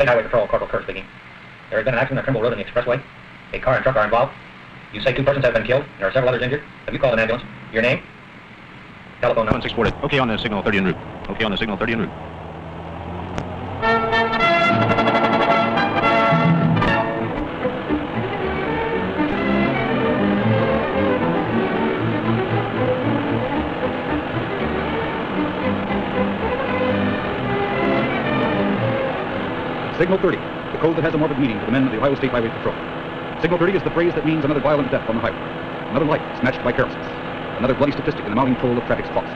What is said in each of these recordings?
State Highway Patrol, Corporal Kurt speaking. There has been an accident on Trimble Road on the expressway. A car and truck are involved. You say 2 persons have been killed, and there are several others injured. Have you called an ambulance? Your name? Telephone number. 1640. Okay on the signal 30 en route. Okay on the signal 30 en route. Signal 30, the code that has a morbid meaning to the men of the Ohio State Highway Patrol. Signal 30 is the phrase that means another violent death on the highway, another life snatched by carelessness, another bloody statistic in the mounting toll of traffic's cost.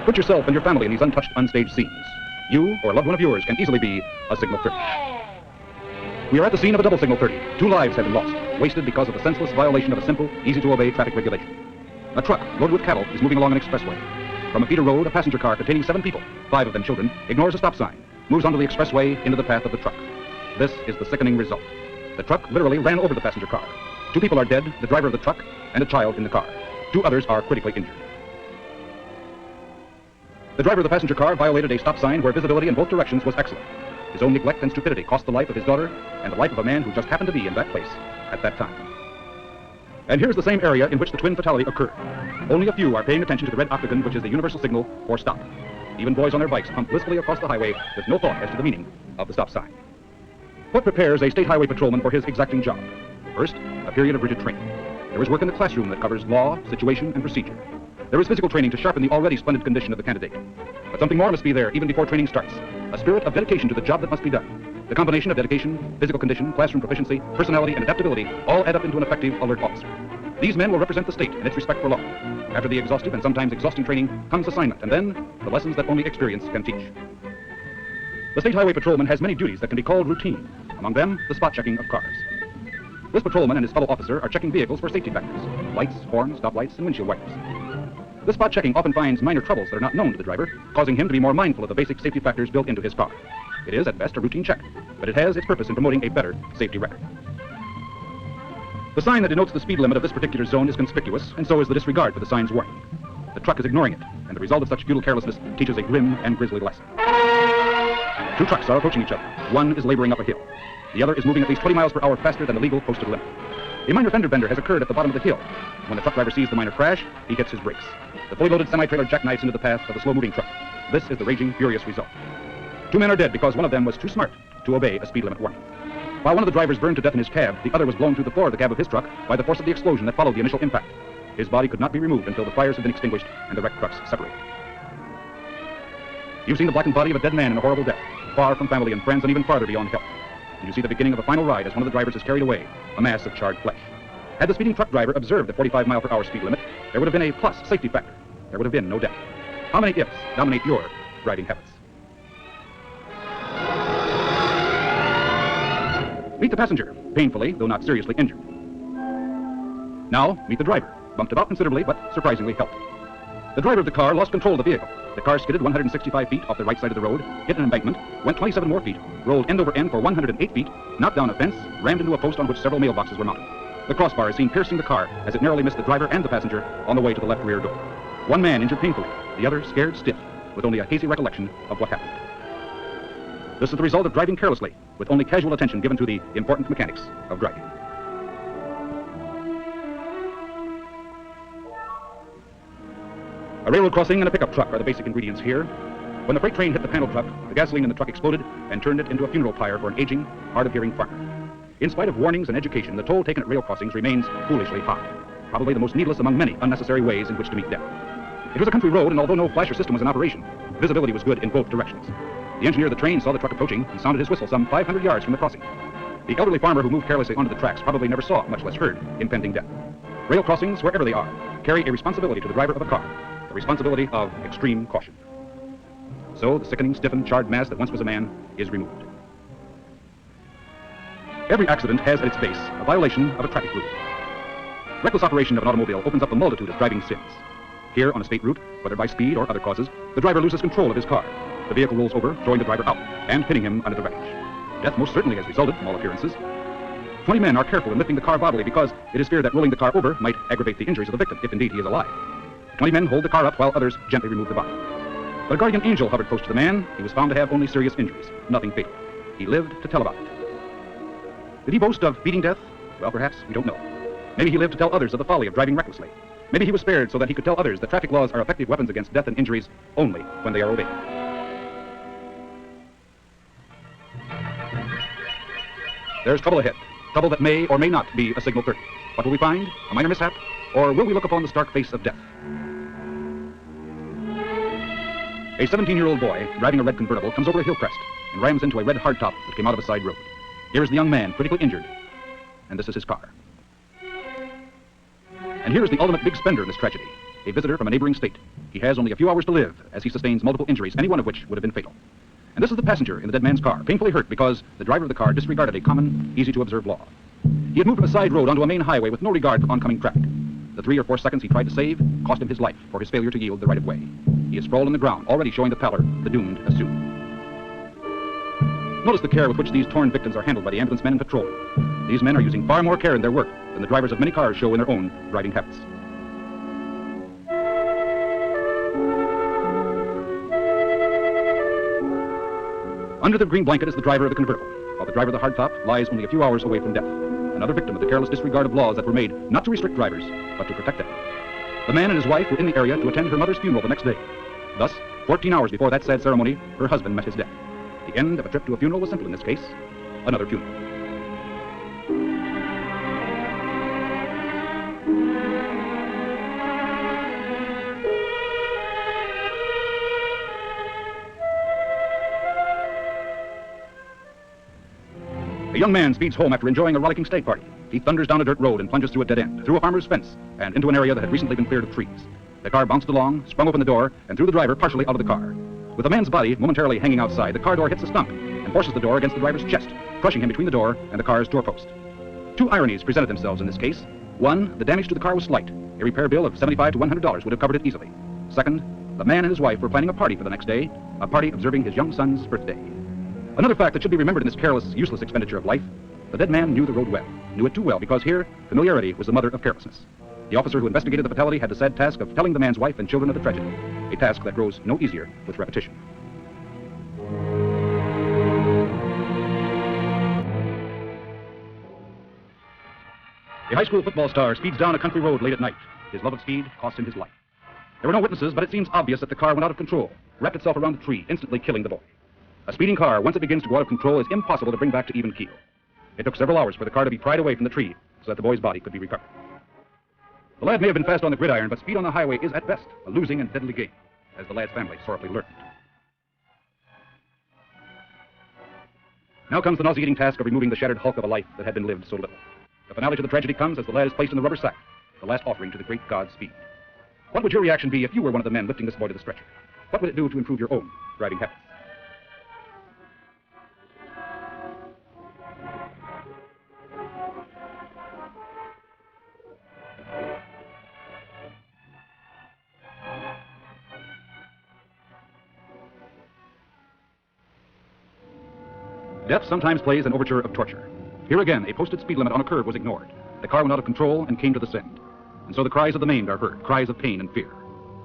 Put yourself and your family in these untouched, unstaged scenes. You or a loved one of yours can easily be a Signal 30. We are at the scene of a double Signal 30. 2 lives have been lost, wasted because of the senseless violation of a simple, easy-to-obey traffic regulation. A truck loaded with cattle is moving along an expressway. From a feeder road, a passenger car containing 7 people, 5 of them children, ignores a stop sign, moves onto the expressway into the path of the truck. This is the sickening result. The truck literally ran over the passenger car. 2 people are dead, the driver of the truck, and a child in the car. 2 others are critically injured. The driver of the passenger car violated a stop sign where visibility in both directions was excellent. His own neglect and stupidity cost the life of his daughter and the life of a man who just happened to be in that place at that time. And here's the same area in which the twin fatality occurred. Only a few are paying attention to the red octagon, which is the universal signal for stop. Even boys on their bikes pump blissfully across the highway with no thought as to the meaning of the stop sign. What prepares a state highway patrolman for his exacting job? First, a period of rigid training. There is work in the classroom that covers law, situation, and procedure. There is physical training to sharpen the already splendid condition of the candidate. But something more must be there even before training starts. A spirit of dedication to the job that must be done. The combination of dedication, physical condition, classroom proficiency, personality, and adaptability all add up into an effective, alert officer. These men will represent the state in its respect for law. After the exhaustive and sometimes exhausting training comes assignment, and then the lessons that only experience can teach. The state highway patrolman has many duties that can be called routine. Among them, the spot checking of cars. This patrolman and his fellow officer are checking vehicles for safety factors, lights, horns, stoplights, and windshield wipers. This spot checking often finds minor troubles that are not known to the driver, causing him to be more mindful of the basic safety factors built into his car. It is, at best, a routine check, but it has its purpose in promoting a better safety record. The sign that denotes the speed limit of this particular zone is conspicuous, and so is the disregard for the sign's warning. The truck is ignoring it, and the result of such futile carelessness teaches a grim and grisly lesson. 2 trucks are approaching each other. One is laboring up a hill. The other is moving at least 20 miles per hour faster than the legal posted limit. A minor fender bender has occurred at the bottom of the hill. When the truck driver sees the minor crash, he hits his brakes. The fully loaded semi-trailer jackknifes into the path of the slow-moving truck. This is the raging, furious result. 2 men are dead because one of them was too smart to obey a speed limit warning. While one of the drivers burned to death in his cab, the other was blown through the floor of the cab of his truck by the force of the explosion that followed the initial impact. His body could not be removed until the fires had been extinguished and the wrecked trucks separated. You've seen the blackened body of a dead man in a horrible death, far from family and friends and even farther beyond help. And you see the beginning of a final ride as one of the drivers is carried away, a mass of charred flesh. Had the speeding truck driver observed the 45-mile-per-hour speed limit, there would have been a plus safety factor. There would have been no death. How many ifs dominate your driving habits? Meet the passenger, painfully, though not seriously injured. Now, meet the driver, bumped about considerably, but surprisingly healthy. The driver of the car lost control of the vehicle. The car skidded 165 feet off the right side of the road, hit an embankment, went 27 more feet, rolled end over end for 108 feet, knocked down a fence, rammed into a post on which several mailboxes were mounted. The crossbar is seen piercing the car as it narrowly missed the driver and the passenger on the way to the left rear door. 1 man injured painfully, the other scared stiff, with only a hazy recollection of what happened. This is the result of driving carelessly, with only casual attention given to the important mechanics of driving. A railroad crossing and a pickup truck are the basic ingredients here. When the freight train hit the panel truck, the gasoline in the truck exploded and turned it into a funeral pyre for an aging, hard-of-hearing farmer. In spite of warnings and education, the toll taken at rail crossings remains foolishly high, probably the most needless among many unnecessary ways in which to meet death. It was a country road, and although no flasher system was in operation, visibility was good in both directions. The engineer of the train saw the truck approaching and sounded his whistle some 500 yards from the crossing. The elderly farmer who moved carelessly onto the tracks probably never saw, much less heard, impending death. Rail crossings, wherever they are, carry a responsibility to the driver of a car, the responsibility of extreme caution. So the sickening, stiffened, charred mass that once was a man is removed. Every accident has at its base a violation of a traffic rule. Reckless operation of an automobile opens up a multitude of driving sins. Here on a state route, whether by speed or other causes, the driver loses control of his car. The vehicle rolls over, throwing the driver out and hitting him under the wreckage. Death most certainly has resulted from all appearances. 20 men are careful in lifting the car bodily because it is feared that rolling the car over might aggravate the injuries of the victim, if indeed he is alive. 20 men hold the car up while others gently remove the body. But a guardian angel hovered close to the man. He was found to have only serious injuries, nothing fatal. He lived to tell about it. Did he boast of beating death? Well, perhaps, we don't know. Maybe he lived to tell others of the folly of driving recklessly. Maybe he was spared so that he could tell others that traffic laws are effective weapons against death and injuries only when they are obeyed. There's trouble ahead. Trouble that may or may not be a signal 30. What will we find? A minor mishap? Or will we look upon the stark face of death? A 17-year-old boy driving a red convertible comes over a hill crest and rams into a red hardtop that came out of a side road. Here is the young man, critically injured, and this is his car. And here is the ultimate big spender in this tragedy, a visitor from a neighboring state. He has only a few hours to live as he sustains multiple injuries, any one of which would have been fatal. And this is the passenger in the dead man's car, painfully hurt because the driver of the car disregarded a common, easy-to-observe law. He had moved from a side road onto a main highway with no regard for oncoming traffic. The 3 or 4 seconds he tried to save cost him his life for his failure to yield the right of way. He is sprawled on the ground, already showing the pallor the doomed assume. Notice the care with which these torn victims are handled by the ambulance men in patrol. These men are using far more care in their work than the drivers of many cars show in their own driving habits. Under the green blanket is the driver of the convertible, while the driver of the hardtop lies only a few hours away from death. Another victim of the careless disregard of laws that were made not to restrict drivers, but to protect them. The man and his wife were in the area to attend her mother's funeral the next day. Thus, 14 hours before that sad ceremony, her husband met his death. The end of a trip to a funeral was simple in this case: another funeral. A young man speeds home after enjoying a rollicking stag party. He thunders down a dirt road and plunges through a dead end, through a farmer's fence, and into an area that had recently been cleared of trees. The car bounced along, sprung open the door, and threw the driver partially out of the car. With the man's body momentarily hanging outside, the car door hits a stump and forces the door against the driver's chest, crushing him between the door and the car's doorpost. 2 ironies presented themselves in this case. One, the damage to the car was slight. A repair bill of $75 to $100 would have covered it easily. Second, the man and his wife were planning a party for the next day, a party observing his young son's birthday. Another fact that should be remembered in this careless, useless expenditure of life: the dead man knew the road well, knew it too well, because here, familiarity was the mother of carelessness. The officer who investigated the fatality had the sad task of telling the man's wife and children of the tragedy, a task that grows no easier with repetition. A high school football star speeds down a country road late at night. His love of speed cost him his life. There were no witnesses, but it seems obvious that the car went out of control, wrapped itself around the tree, instantly killing the boy. A speeding car, once it begins to go out of control, is impossible to bring back to even keel. It took several hours for the car to be pried away from the tree so that the boy's body could be recovered. The lad may have been fast on the gridiron, but speed on the highway is at best a losing and deadly game, as the lad's family sorrowfully learned. Now comes the nauseating task of removing the shattered hulk of a life that had been lived so little. The finale to the tragedy comes as the lad is placed in the rubber sack, the last offering to the great god Speed. What would your reaction be if you were one of the men lifting this boy to the stretcher? What would it do to improve your own driving habits? Death sometimes plays an overture of torture. Here again, a posted speed limit on a curve was ignored. The car went out of control and came to this end. And so the cries of the maimed are heard, cries of pain and fear.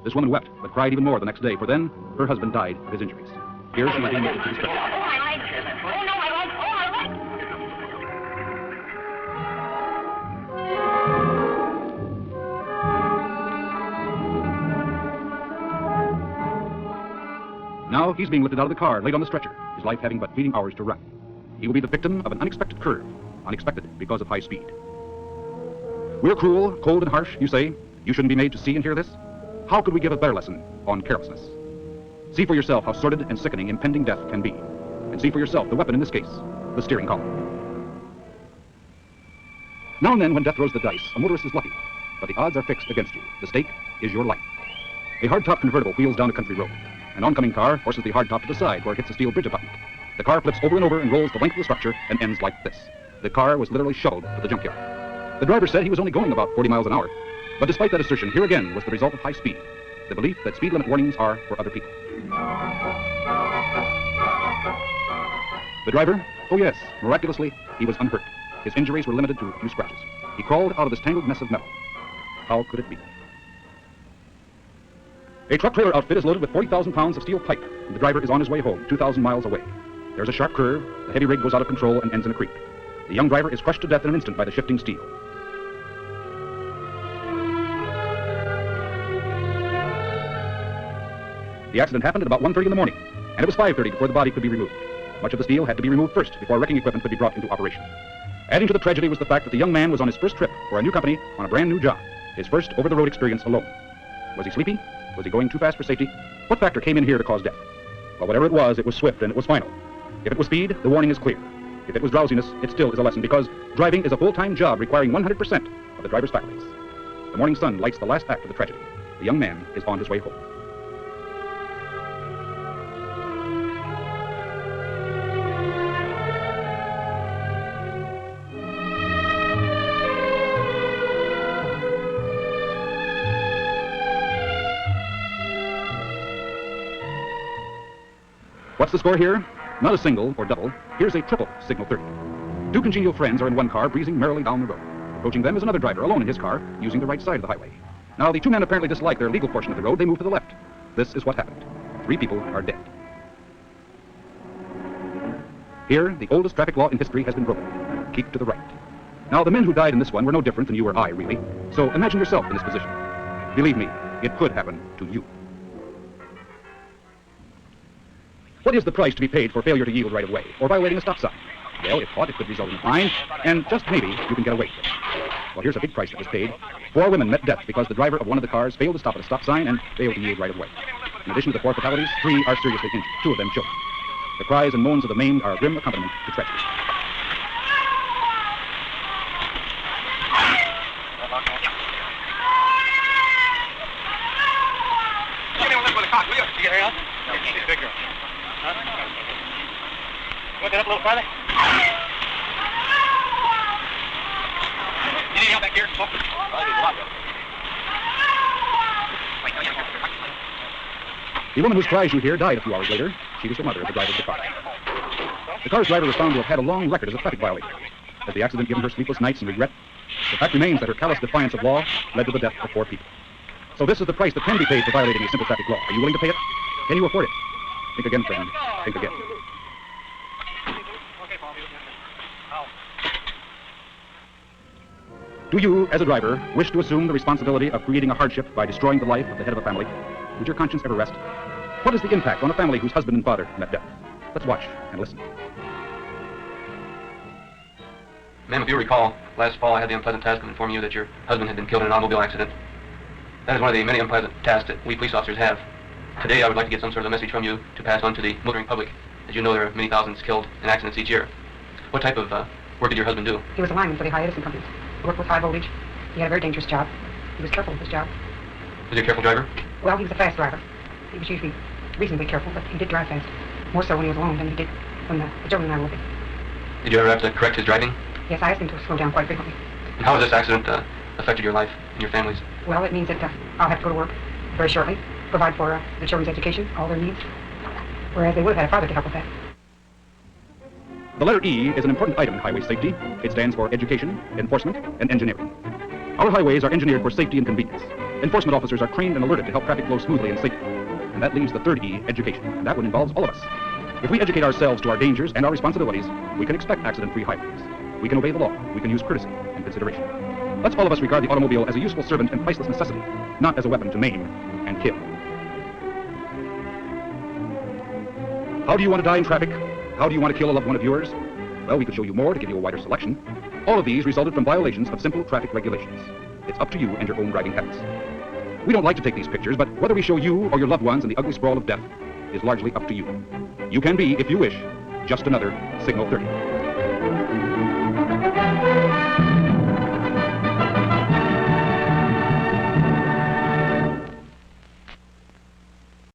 This woman wept, but cried even more the next day, for then her husband died of his injuries. Here she was being lifted to the stretcher. Now he's being lifted out of the car, laid on the stretcher, his life having but fleeting hours to run. He will be the victim of an unexpected curve, unexpected because of high speed. We're cruel, cold, and harsh, you say. You shouldn't be made to see and hear this. How could we give a better lesson on carelessness? See for yourself how sordid and sickening impending death can be. And see for yourself the weapon in this case, the steering column. Now and then when death throws the dice, a motorist is lucky, but the odds are fixed against you. The stake is your life. A hardtop convertible wheels down a country road. An oncoming car forces the hardtop to the side where it hits a steel bridge abutment. The car flips over and over and rolls the length of the structure and ends like this. The car was literally shoveled to the junkyard. The driver said he was only going about 40 miles an hour. But despite that assertion, here again was the result of high speed. The belief that speed limit warnings are for other people. The driver? Oh yes, miraculously, he was unhurt. His injuries were limited to a few scratches. He crawled out of this tangled mess of metal. How could it be? A truck trailer outfit is loaded with 40,000 pounds of steel pipe, and the driver is on his way home, 2,000 miles away. There's a sharp curve, the heavy rig goes out of control and ends in a creek. The young driver is crushed to death in an instant by the shifting steel. The accident happened at about 1:30 in the morning, and it was 5:30 before the body could be removed. Much of the steel had to be removed first before wrecking equipment could be brought into operation. Adding to the tragedy was the fact that the young man was on his first trip for a new company on a brand new job, his first over-the-road experience alone. Was he sleepy? Was he going too fast for safety? What factor came in here to cause death? Well, whatever it was swift and it was final. If it was speed, the warning is clear. If it was drowsiness, it still is a lesson because driving is a full-time job requiring 100% of the driver's faculties. The morning sun lights the last act of the tragedy. The young man is on his way home. What's the score here? Not a single or double. Here's a triple signal 30. Two congenial friends are in one car breezing merrily down the road. Approaching them is another driver alone in his car using the right side of the highway. Now, the two men apparently dislike their legal portion of the road. They move to the left. This is what happened. 3 people are dead. Here, the oldest traffic law in history has been broken. Keep to the right. Now, the men who died in this one were no different than you or I, really. So imagine yourself in this position. Believe me, it could happen to you. What is the price to be paid for failure to yield right of way or violating a stop sign? Well, if caught, it could result in a fine, and just maybe you can get away with it. Well, here's a big price that was paid. 4 women met death because the driver of one of the cars failed to stop at a stop sign and failed to yield right of way. In addition to the 4 fatalities, 3 are seriously injured, 2 of them children. The cries and moans of the maimed are a grim accompaniment to tragedy. Look it up a little farther. You need help back here? The woman whose cries you hear died a few hours later. She was the mother of the driver of the car. The car's driver was found to have had a long record as a traffic violator. Has the accident given her sleepless nights and regret? The fact remains that her callous defiance of law led to the death of 4 people. So this is the price that can be paid for violating a simple traffic law. Are you willing to pay it? Can you afford it? Think again, friend. Think again. Do you, as a driver, wish to assume the responsibility of creating a hardship by destroying the life of the head of a family? Would your conscience ever rest? What is the impact on a family whose husband and father met death? Let's watch and listen. Ma'am, if you recall, last fall I had the unpleasant task of informing you that your husband had been killed in an automobile accident. That is one of the many unpleasant tasks that we police officers have. Today I would like to get some sort of a message from you to pass on to the motoring public. As you know, there are many thousands killed in accidents each year. What type of work did your husband do? He was a lineman for the High Edison Company. He worked with high voltage. He had a very dangerous job. He was careful with his job. Was he a careful driver? Well, he was a fast driver. He was usually reasonably careful, but he did drive fast. More so when he was alone than he did when the children and I were with him. Did you ever have to correct his driving? Yes, I asked him to slow down quite frequently. And how has this accident affected your life and your family's? Well, it means that I'll have to go to work very shortly, provide for the children's education, all their needs, whereas they would have had a father to help with that. The letter E is an important item in highway safety. It stands for education, enforcement, and engineering. Our highways are engineered for safety and convenience. Enforcement officers are trained and alerted to help traffic flow smoothly and safely. And that leaves the third E, education, and that one involves all of us. If we educate ourselves to our dangers and our responsibilities, we can expect accident-free highways. We can obey the law. We can use courtesy and consideration. Let's all of us regard the automobile as a useful servant and priceless necessity, not as a weapon to maim and kill. How do you want to die in traffic? How do you want to kill a loved one of yours? Well, we could show you more to give you a wider selection. All of these resulted from violations of simple traffic regulations. It's up to you and your own driving habits. We don't like to take these pictures, but whether we show you or your loved ones in the ugly sprawl of death is largely up to you. You can be, if you wish, just another Signal 30.